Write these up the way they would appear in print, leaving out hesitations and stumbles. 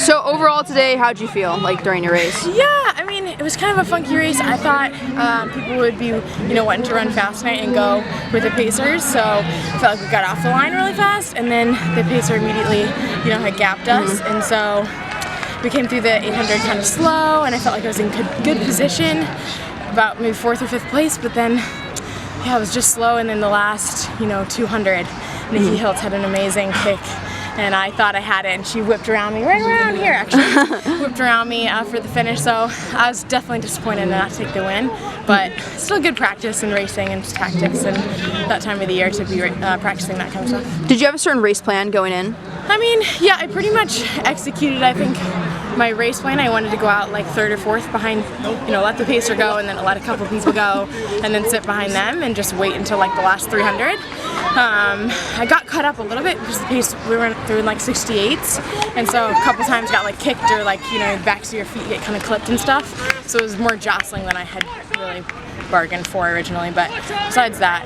So overall today, how'd you feel like during your race? Yeah, I mean, it was kind of a funky race. I thought people would be, wanting to run fast tonight and go with the pacers. So I felt like we got off the line really fast, and then the pacer immediately, had gapped us, and so we came through the 800 kind of slow, and I felt like I was in good position, about maybe 4th or 5th place, but then, yeah, it was just slow, and then the last, 200, Nikki Hiltz had an amazing kick, and I thought I had it, and she whipped around me, right around here actually, whipped around me for the finish, so I was definitely disappointed not to take the win, but still good practice in racing and tactics and that time of the year to be practicing that kind of stuff. Did you have a certain race plan going in? I mean, yeah, I pretty much executed, I think, my race plan. I wanted to go out like 3rd or 4th behind, let the pacer go and then let a couple people go and then sit behind them and just wait until like the last 300. I got caught up a little bit because the pace, we were doing like 68s, and so a couple times got like kicked or like, the backs of your feet get kind of clipped and stuff. So it was more jostling than I had really bargained for originally, but besides that,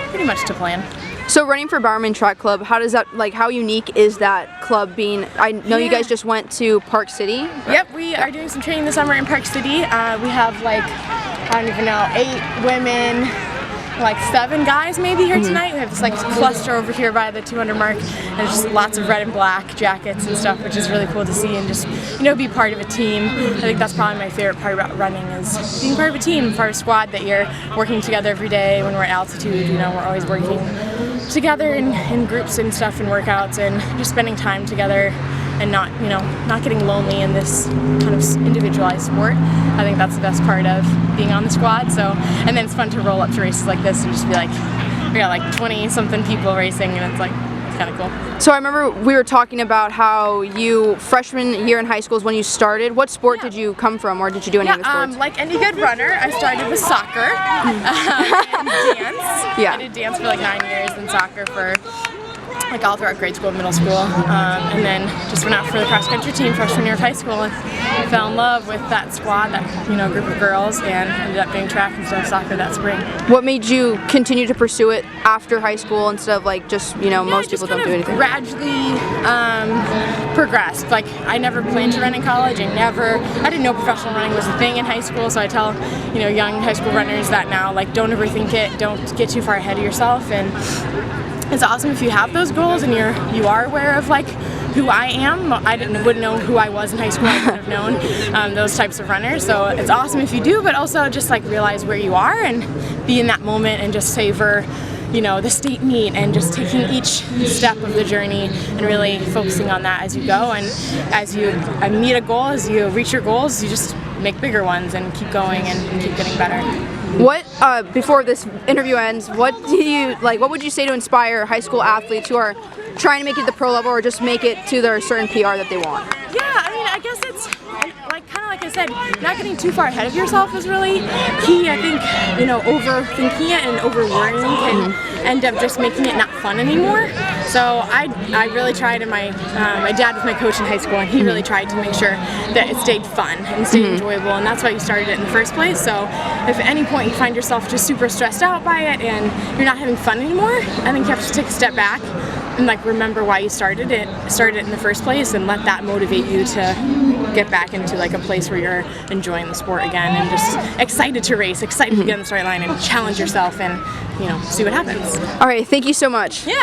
pretty much to plan. So running for Bowerman Track Club, how does that, how unique is that club being? I know you guys just went to Park City. Yep, we are doing some training this summer in Park City. We have I don't even know, 8 women, 7 guys maybe here tonight. We have this cluster over here by the 200 mark, and there's just lots of red and black jackets and stuff, which is really cool to see, and just be part of a team. I think that's probably my favorite part about running, is being part of a team, part of a squad, that you're working together every day. When we're at altitude, we're always working together in groups and stuff and workouts, and just spending time together and not getting lonely in this kind of individualized sport. I think that's the best part of being on the squad. So, and then it's fun to roll up to races like this and just be like, we got 20-something people racing, and it's kind of cool. So I remember we were talking about how you, freshman year in high school is when you started. What sport did you come from, or did you do any other sports? Like any good runner, I started with soccer and dance. Yeah. I did dance for 9 years and soccer for all throughout grade school and middle school, and then just went out for the cross-country team freshman year of high school and fell in love with that squad, that group of girls, and ended up doing track instead of soccer that spring. What made you continue to pursue it after high school instead of most people don't do anything? Gradually progressed. I never planned to run in college. I didn't know professional running was a thing in high school, so I tell young high school runners that now, don't overthink it, don't get too far ahead of yourself, and it's awesome if you have those goals and you are aware of who I am. I wouldn't know who I was in high school. I wouldn't have known those types of runners. So it's awesome if you do, but also just realize where you are and be in that moment and just savor the state meet and just taking each step of the journey and really focusing on that as you go. And as you meet a goal, as you reach your goals, you just make bigger ones and keep going and keep getting better. What, before this interview ends, what would you say to inspire high school athletes who are trying to make it to the pro level or just make it to their certain PR that they want? Yeah, I guess it's like I said, not getting too far ahead of yourself is really key. I think, overthinking it and over-worrying can end up just making it not fun anymore. So I really tried, and my dad was my coach in high school, and he really tried to make sure that it stayed fun and stayed enjoyable, and that's why you started it in the first place. So if at any point you find yourself just super stressed out by it and you're not having fun anymore, I think you have to take a step back and remember why you started it in the first place, and let that motivate you to get back into a place where you're enjoying the sport again and just excited to race, excited to get on the start line and challenge yourself and see what happens. All right, thank you so much. Yeah.